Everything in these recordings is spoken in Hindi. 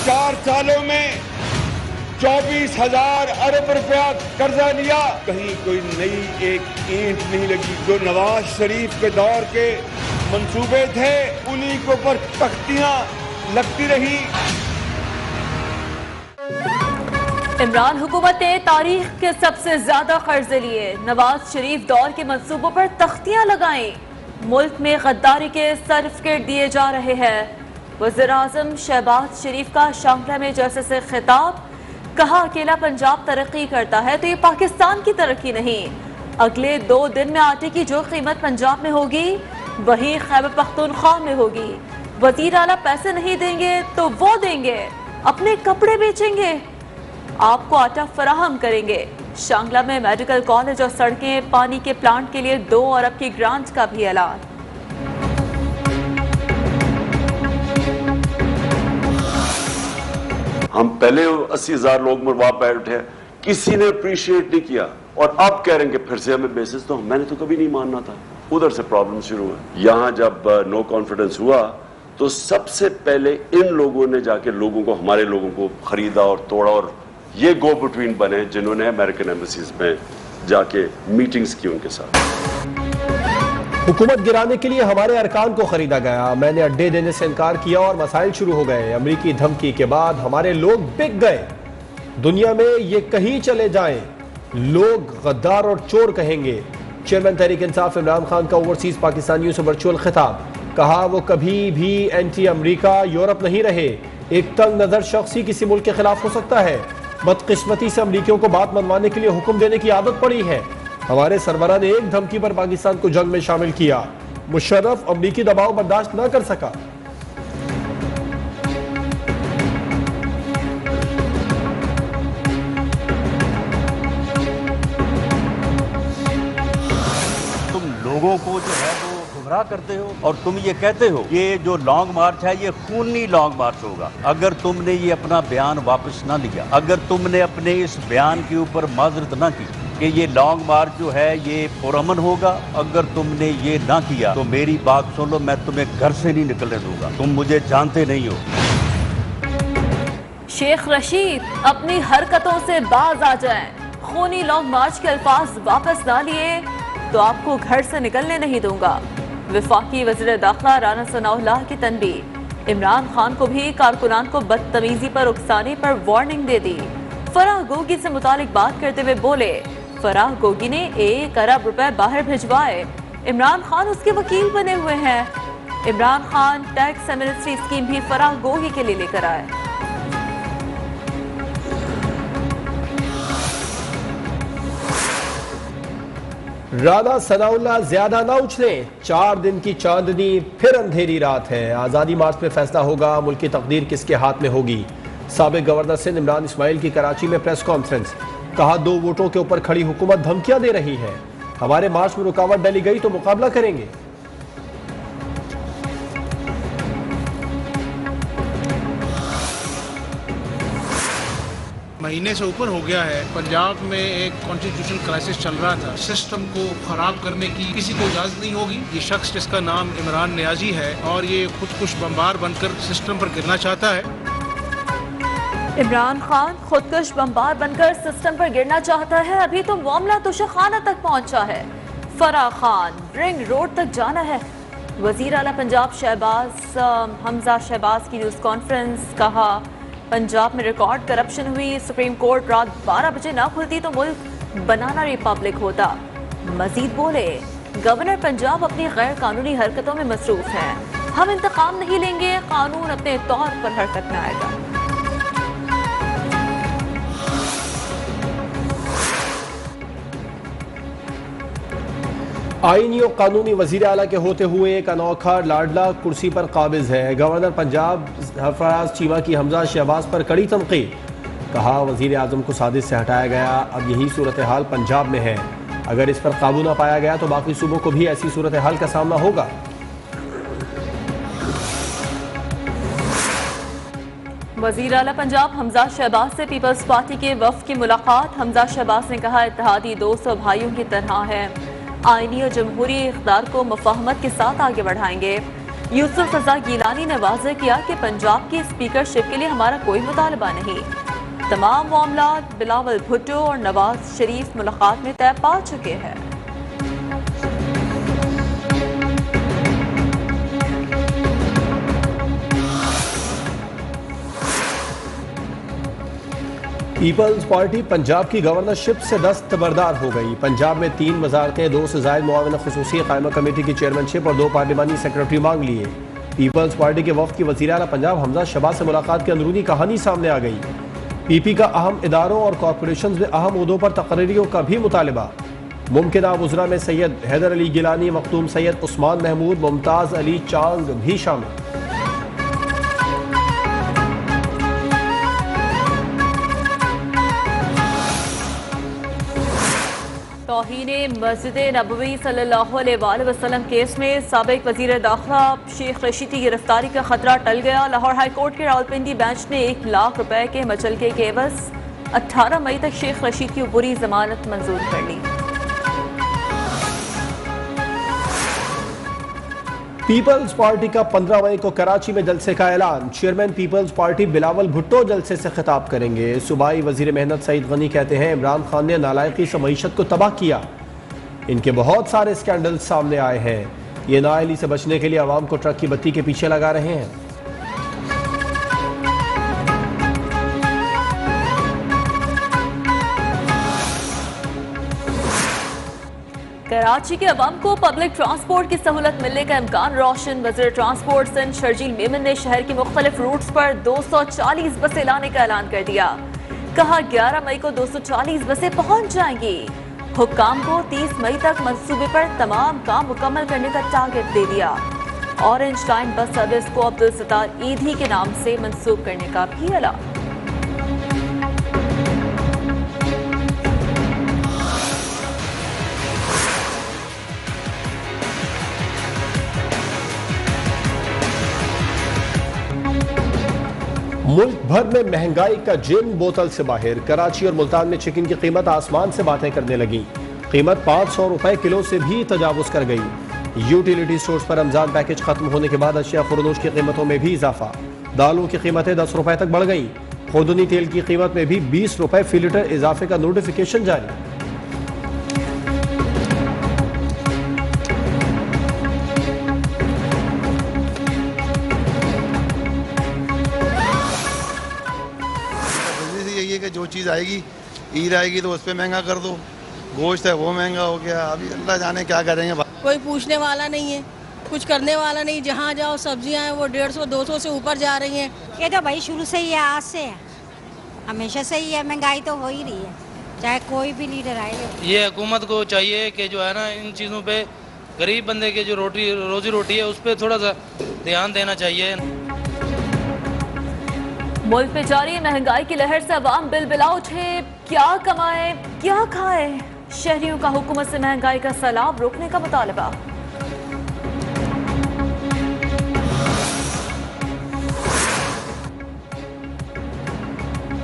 4 सालों में 24,000 अरब रुपया कर्जा लिया, कहीं कोई नई एक ईंट नहीं लगी। जो नवाज शरीफ के दौर के मंसूबे थे उन्हीं के ऊपर तख्तियां लगती रही। इमरान हुकूमत ने तारीख के सबसे ज्यादा कर्जे लिए, नवाज शरीफ दौर के मंसूबों पर तख्तियां लगाई। मुल्क में गद्दारी के सर्टिफिकेट दिए जा रहे हैं। वज़ीर-ए-आज़म शहबाज शरीफ का शांगला में जलसे से खिताब, कहा अकेला पंजाब तरक्की करता है तो ये पाकिस्तान की तरक्की नहीं। अगले 2 दिन में आटे की जो कीमत पंजाब में होगी वही खैबर पख्तूनख्वा में होगी। वजीर आला पैसे नहीं देंगे तो वो देंगे, अपने कपड़े बेचेंगे, आपको आटा फराहम करेंगे। शांगला में मेडिकल कॉलेज और सड़कें, पानी के प्लांट के लिए 2 अरब की ग्रांट का भी ऐलान। हम पहले 80,000 लोग मरवा बैठे, किसी ने अप्रिशिएट नहीं किया और अब कह रहे हैं कि फिर से हमें बेसिस, तो मैंने तो कभी नहीं मानना था। उधर से प्रॉब्लम शुरू है। यहां जब नो कॉन्फिडेंस हुआ तो सबसे पहले इन लोगों ने जाके लोगों को, हमारे लोगों को खरीदा और तोड़ा और ये गो बिटवीन बने जिन्होंने अमेरिकन एम्बेसीज में जाके मीटिंग्स की उनके साथ। हुकूमत गिराने के लिए हमारे अरकान को खरीदा गया, मैंने अड्डे देने से इनकार किया और मसाइल शुरू हो गए। अमरीकी धमकी के बाद हमारे लोग बिक गए। दुनिया में ये कहीं चले जाएं, लोग गद्दार और चोर कहेंगे। चेयरमैन तहरीक इंसाफ इमरान खान का ओवरसीज पाकिस्तानियों से वर्चुअल खिताब, कहा वो कभी भी एंटी अमरीका यूरोप नहीं रहे। एक तंग नजर शख्स ही किसी मुल्क के खिलाफ हो सकता है। बदकिस्मती से अमरीकियों को बात मनवाने के लिए हुक्म देने की आदत पड़ी है। हमारे सरबराह ने एक धमकी पर पाकिस्तान को जंग में शामिल किया। मुशर्रफ अमरीकी दबाव बर्दाश्त न कर सका। तुम लोगों को जो है वो गुमराह करते हो और तुम ये कहते हो ये जो लॉन्ग मार्च है ये खूनी लॉन्ग मार्च होगा। अगर तुमने ये अपना बयान वापस ना लिया, अगर तुमने अपने इस बयान के ऊपर माजरत ना की कि ये लॉन्ग मार्च जो है ये पुरअमन होगा, अगर तुमने ये ना किया तो मेरी बात सुन लो, मैं तुम्हें घर से नहीं निकलने दूंगा। तुम मुझे जानते नहीं हो। शेख रशीद, अपनी हरकतों से बाज आ जाएं। खूनी लॉन्ग मार्च के अल्फाज वापस ना लिए तो आपको घर से निकलने नहीं दूंगा। वफाकी वज़ीर दाखिला राना सनाउल्लाह की तनबीह, इमरान खान को भी कारकुनान को बदतमीजी पर उकसाने पर वार्निंग दे दी। फराह गोगी से मुतालिक बात करते हुए बोले, फराह गोगी ने 1 अरब रुपए बाहर भिजवाए, इमरान खान उसके वकील बने हुए हैं। Imran Khan tax amnesty scheme भी फराह गोगी के लिए लेकर आए। राना सनाउल्लाह, ज्यादा ना उछले, 4 दिन की चांदनी फिर अंधेरी रात है। आजादी मार्च में फैसला होगा मुल्क की तकदीर किसके हाथ में होगी। साबिक गवर्नर सिंध इमरान इस्माइल की कराची में प्रेस कॉन्फ्रेंस, कहा 2 वोटों के ऊपर खड़ी हुकूमत धमकियां दे रही है। हमारे मार्च में रुकावट डाली गई तो मुकाबला करेंगे। महीने से ऊपर हो गया है। पंजाब में एक कॉन्स्टिट्यूशनल क्राइसिस चल रहा था। सिस्टम को खराब करने की किसी को इजाजत नहीं होगी। ये शख्स जिसका नाम इमरान नियाजी है और ये खुदकुश बमबार बनकर सिस्टम पर गिरना चाहता है। इमरान खान खुदकुश बमबार बनकर सिस्टम पर गिरना चाहता है। अभी तो मामला तुशाखाना तक पहुंचा है। फराह खान रिंग रोड तक जाना है। वजीर आला पंजाब हमजा शहबाज की न्यूज कॉन्फ्रेंस, कहा पंजाब में रिकॉर्ड करप्शन हुई, सुप्रीम कोर्ट रात 12 बजे ना खुलती तो मुल्क बनाना रिपब्लिक होता। मजीद बोले, गवर्नर पंजाब अपनी गैर कानूनी हरकतों में मसरूफ है। हम इंतकाम नहीं लेंगे, कानून अपने तौर पर हरकत में आएगा। आईनी और कानूनी वजीर आला के होते हुए एक अनोखा लाडला कुर्सी पर काबिज है। गवर्नर पंजाब सरफराज चीमा की हमजा शहबाज पर कड़ी तनकीद, कहा वजीर आजम को साजिश से हटाया गया। अब यही सूरत हाल पंजाब में है। अगर इस पर काबू न पाया गया तो बाकी सूबों को भी ऐसी सूरत हाल का सामना होगा। वजीर आला पंजाब हमजा शहबाज से पीपल्स पार्टी के वफ्द की मुलाकात। हमजा शहबाज ने कहा, इत्तेहादी 200 भाइयों की तरह है, आईनी और जमहूरी इख्तियार को मुफाहमत के साथ आगे बढ़ाएंगे। यूसुफ रजा गिलानी ने वाज़ेह किया कि पंजाब की स्पीकरशिप के लिए हमारा कोई मुतालबा नहीं। तमाम मामलात बिलावल भुट्टो और नवाज शरीफ मुलाकात में तय पा चुके हैं। पीपल्स पार्टी पंजाब की गवर्नरशिप से दस्तबरदार हो गई। पंजाब में 3 वजारतें, 2 से ज़ायद मुआविन खुसूसी कायमा कमेटी की चेयरमैनशिप और 2 पार्लिमानी सेक्रेटरी मांग लिए। पीपल्स पार्टी के वफ्द की वज़ीर आला पंजाब हमजा शहबाज से मुलाकात की अंदरूनी कहानी सामने आ गई। पीपी का अहम इदारों और कॉरपोरेशन में अहम उहदों पर तकरीरियों का भी मुतालबा। मुमकिन वज़रा में सैयद हैदर अली गिलानी, मखदूम सैयद उस्मान महमूद, मुमताज़ अली चांग भी शामिल। तौहीने मस्जिद नबवी सल्लल्लाहु अलैहि वसल्लम केस में साबिक वजीर दाखिला शेख रशीद की गिरफ्तारी का खतरा टल गया। लाहौर हाई कोर्ट के रावलपिंडी बेंच ने 1 लाख रुपए के मचलके के एवज 18 मई तक शेख रशीद की बुरी जमानत मंजूर कर ली। पीपल्स पार्टी का 15 मई को कराची में जलसे का ऐलान। Chairman Peoples Party Bilawal Bhutto जलसे से खिताब करेंगे। सूबाई वजीर मेहनत सईद गनी कहते हैं इमरान खान ने नालायकी से मईशत को तबाह किया। इनके बहुत सारे स्कैंडल सामने आए हैं। ये नाअहली से बचने के लिए आवाम को ट्रक की बत्ती के पीछे लगा रहे हैं। कराची के अवाम को पब्लिक ट्रांसपोर्ट की सहूलत मिलने का इम्कान रोशन। वज़ीर ट्रांसपोर्ट सिंध शर्जील मेमन ने शहर के मुख्तलिफ रूट्स पर 240 बसें लाने का ऐलान कर दिया। कहा 11 मई को 240 बसें पहुंच जाएंगी। हुक्काम को 30 मई तक मंसूबे पर तमाम काम मुकम्मल करने का टारगेट दे दिया। ऑरेंज लाइन बस सर्विस को अब्दुल सत्तार ईदी के नाम से मंसूब करने का भी ऐलान। मुल्क भर में महंगाई का जिन बोतल से बाहर। कराची और मुल्तान में चिकन की कीमत आसमान से बातें करने लगी। कीमत 500 रुपए किलो से भी तजावुज कर गई। यूटिलिटी स्टोर्स पर रमजान पैकेज खत्म होने के बाद अशिया खुरनोश की कीमतों में भी इजाफा। दालों की कीमतें 10 रुपए तक बढ़ गई। खुर्दनी तेल की कीमत में भी 20 रुपए फी लीटर इजाफे का नोटिफिकेशन जारी। जो चीज़ आएगी ईद आएगी तो उस पर महंगा कर दो। गोश्त है वो महंगा हो गया। अभी अल्लाह जाने क्या करेंगे। कोई पूछने वाला नहीं है, कुछ करने वाला नहीं। जहाँ जाओ सब्जियां हैं वो 150-200 से ऊपर जा रही हैं। ये तो भाई शुरू से ही है, आज से है, हमेशा से ही है। महंगाई तो हो ही रही है, चाहे कोई भी लीडर आए। ये हुकूमत को चाहिए कि जो है ना इन चीज़ों पे गरीब बंदे के जो रोजी रोटी है उस पर थोड़ा सा ध्यान देना चाहिए। मुल्क में जारी महंगाई की लहर से अवाम बिलबिला उठे। क्या कमाए क्या खाए। शहरियों का हुकूमत से महंगाई का सैलाब रोकने का मुतालबा।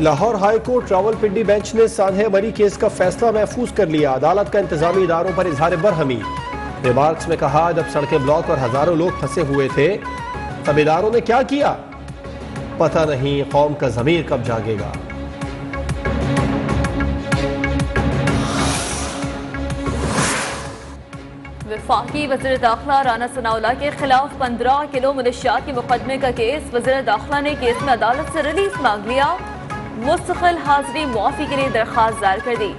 Lahore high court Rawalpindi bench ने सानहे मरी केस का फैसला महफूज कर लिया। अदालत का इंतजामी इदारों पर इजहार बरहमी। रिमार्क्स में कहा जब सड़कें ब्लॉक और हजारों लोग फंसे हुए थे तब इदारों ने क्या किया पता नहीं। कौम का ज़मीर कब जागेगा। वफाकी वज़ीर दाखिला राना सनाउल्लाह के खिलाफ 15 किलो मुनशियात के मुकदमे का केस। वज़ीर दाखिला ने केस में अदालत से रिलीफ मांग लिया। मुस्तकिल हाजिरी मुआफी के लिए दरख्वास्त दायर कर दी।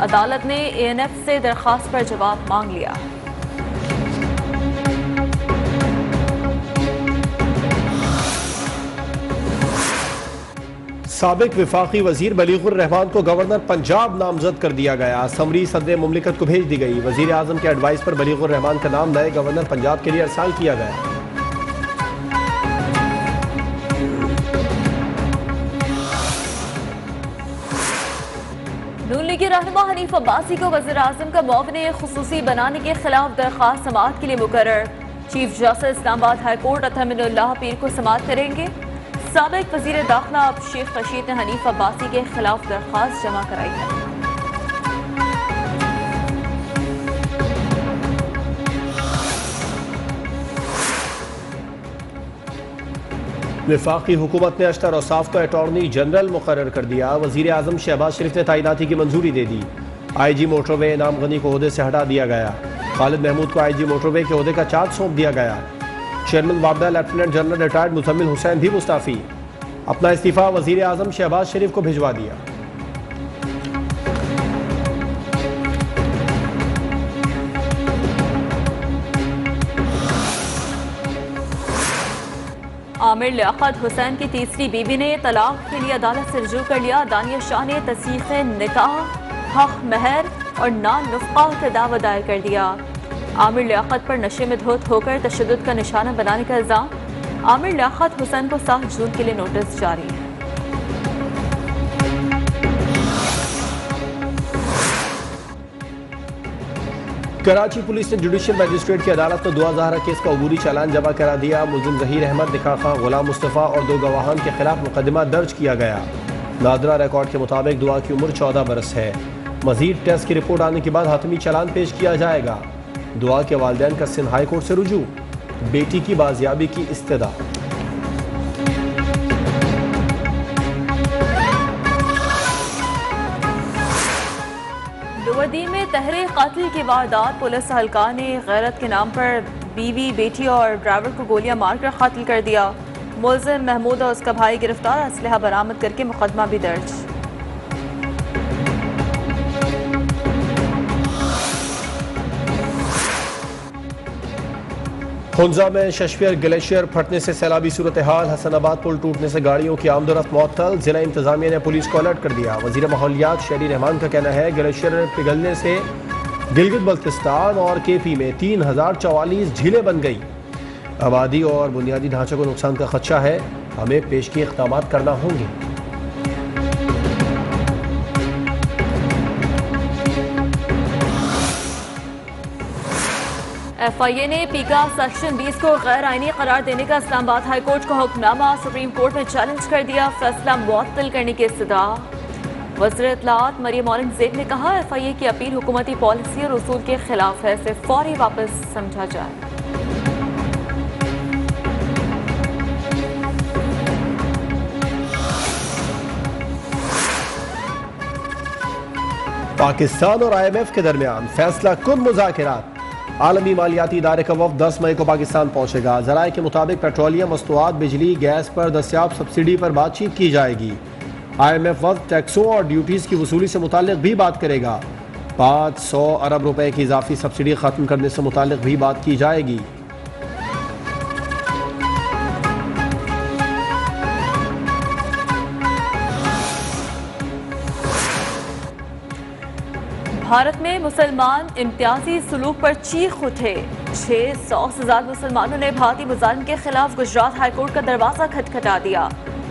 अदालत ने ANF से दरख्वास्त पर जवाब मांग लिया। साबिक विफाकी वजीर बलीगुर रहमान को गवर्नर पंजाब नामजद कर दिया गया। असम्बली सदर मुमलिकत को भेज दी गई। वजीर आजम के एडवाइस पर बलीगुर रहमान का नाम नए गवर्नर पंजाब के लिए अरसाल किया गया। नून लीगी रहनुमा हनीफ अब्बासी को वज़ीर आज़म का मुआविन खुसूसी बनाने के खिलाफ दरख्वास्त समाअत के लिए मुकर्रर। Chief justice Islamabad high court अतहमिनुल्लाह पीर को समाअत करेंगे। साबिक वज़ीर दाखिला अब शेख रशीद ने हनीफ अब्बासी के खिलाफ दरख्वास्त जमा कराई है। वफाकी हुकूमत ने अशतर औसाफ को अटॉर्नी जनरल मुकर्रर कर दिया। वजीर आजम शहबाज शरीफ ने तैनाती की मंजूरी दे दी। IG मोटरवे इनाम गनी को ओहदे से हटा दिया गया। खालिद महमूद को IG मोटरवे के ओहदे का चार्ज सौंप दिया गया। चेयरमैन वाबदा lieutenant general retired Muzammil Hussain भी मुस्ताफी। अपना इस्तीफा वजीर आजम शहबाज शरीफ को भिजवा दिया। आमिर लियाकत हुसैन की तीसरी बीवी ने तलाक के लिए अदालत से रुजू कर लिया। दानिया शाह ने तसीख निकाह, हक महर और नान नुफ़क़ा का दावा दायर कर दिया। आमिर लियाकत पर नशे में धुत होकर तशद्दुद का निशाना बनाने का इल्ज़ाम। आमिर लियाकत हुसैन को 7 जून के लिए नोटिस जारी है। कराची पुलिस ने जुडिशल मजिस्ट्रेट की अदालत में 2000 केस का अबूरी चालान जमा करा दिया। मुलजिम ज़हीर अहमद, निकाह खां, गुलाम मुस्तफ़ा और 2 गवाहान के खिलाफ मुकदमा दर्ज किया गया। नादरा रिकॉर्ड के मुताबिक दुआ की उम्र 14 बरस है। मजीद टेस्ट की रिपोर्ट आने के बाद हतमी चालान पेश किया जाएगा। दुआ के वालिदैन का सिंध हाई कोर्ट से रुजू, बेटी की बाजियाबी की इस्तदा। लोअरदीन में तहरीर कातिल की वारदात। पुलिस हल्का ने गैरत के नाम पर बीवी, बेटी और ड्राइवर को गोलियां मारकर कातिल कर दिया। मुलजिम महमूद और उसका भाई गिरफ्तार, असलहा बरामद करके मुकदमा भी दर्ज। हुंजा में शशफियर ग्लेशियर फटने से सैलाबी सूरत हाल। हसनाबाद पुल टूटने से गाड़ियों की आमदोरफ्त मुअत्तल। जिला इंतजामिया ने पुलिस को अलर्ट कर दिया। वजीर माहौलियात शहरी रहमान का कहना है ग्लेशियर पिघलने से गिलगित बल्तिस्तान और KP में 3044 झीलें बन गई। आबादी और बुनियादी ढांचे को नुकसान का खदशा है, हमें पेशगी इक़दाम करना होंगे। FIA ने पीका सेक्शन 20 को गैर आईनी करार देने का इस्लामाबाद हाई कोर्ट का हुक्मनामा सुप्रीम कोर्ट में चैलेंज कर दिया। फैसला मुअत्तल करने की इस्तदा। वज़ीर इत्तलाआत मरियम औरंगज़ेब ने कहा FIA की अपील हुकूमती पॉलिसी और उसूल के खिलाफ है, इसे फौरी वापस समझा जाए। पाकिस्तान और IMF के दरमियान फैसला कुन मुज़ाकिरात। आलमी मालियाती इदारे का वफ़द 10 मई को पाकिस्तान पहुंचेगा। ज़राए के मुताबिक पेट्रोलियम मस्तूआत, बिजली, गैस पर दस्तियाब सब्सिडी पर बातचीत की जाएगी। IMF वफ़द टैक्सों और ड्यूटीज़ की वसूली से मुताल्लिक़ भी बात करेगा। 500 अरब रुपए की इजाफी सब्सिडी ख़त्म करने से मुताल्लिक़ भी बात की जाएगी। भारत में मुसलमान इम्तियाजी सलूक पर चीख उठे। 600 से ज़्यादा मुसलमानों ने भारतीय मुजालिम के खिलाफ गुजरात हाई कोर्ट का दरवाज़ा खटखटा दिया।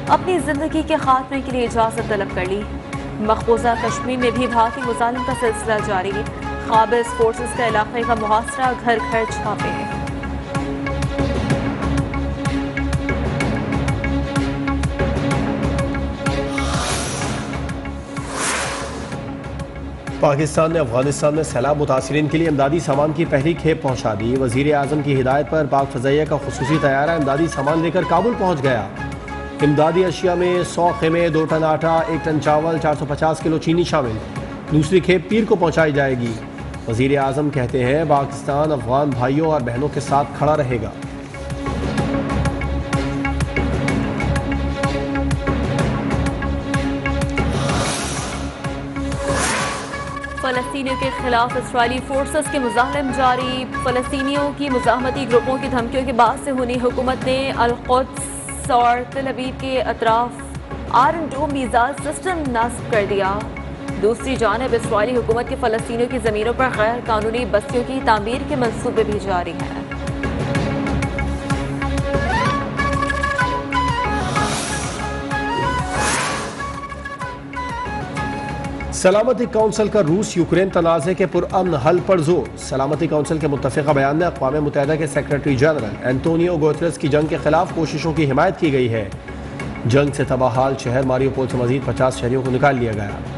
अपनी जिंदगी के खात्मे के लिए इजाज़त तलब कर ली। मकबूजा कश्मीर में भी भारतीय मुजालिम का सिलसिला जारी। काबिज फोर्सेस का इलाके का मुहासरा, घर घर छापे। पाकिस्तान ने अफगानिस्तान में सैलाब मुतासरीन के लिए इमदादी सामान की पहली खेप पहुंचा दी। वजीर आजम की हिदायत पर पाक फ़ज़ाइया का खुसूसी तैयारा इमदादी सामान लेकर काबुल पहुंच गया। इमदादी अशिया में 100 खेमे, 2 टन आटा, 1 टन चावल, 450 किलो चीनी शामिल। दूसरी खेप पीर को पहुंचाई जाएगी। वजीर आजम कहते हैं पाकिस्तान अफगान भाइयों और बहनों के साथ खड़ा रहेगा। फ़लस्तीनियों के खिलाफ इस्राइली फोर्सेस के मुज़ाहिम जारी। फ़लस्तीनियों की मुज़ाहमती ग्रुपों की धमकियों के बाद से हुनी हुकूमत ने अल-कुद्स और तेल अवीव के अतराफ आयरन डोम मिसाइल सिस्टम नस्ब कर दिया। दूसरी जानिब इस्राइली हुकूमत की फ़लस्तीनियों की ज़मीनों पर गैर कानूनी बस्तियों की तामीर के मंसूबे भी जारी हैं। सलामती काउंसिल का रूस यूक्रेन तनाज़े के पुरअमन हल पर जोर। सलामती काउंसिल के मुत्तफ़िक़ा बयान में अक़वाम मुत्तहिदा के सेक्रेटरी जनरल एंटोनियो गुतेरेस की जंग के खिलाफ कोशिशों की हिमायत की गई है। जंग से तबाह हाल शहर मारियोपोल से मजीद 50 शहरियों को निकाल लिया गया।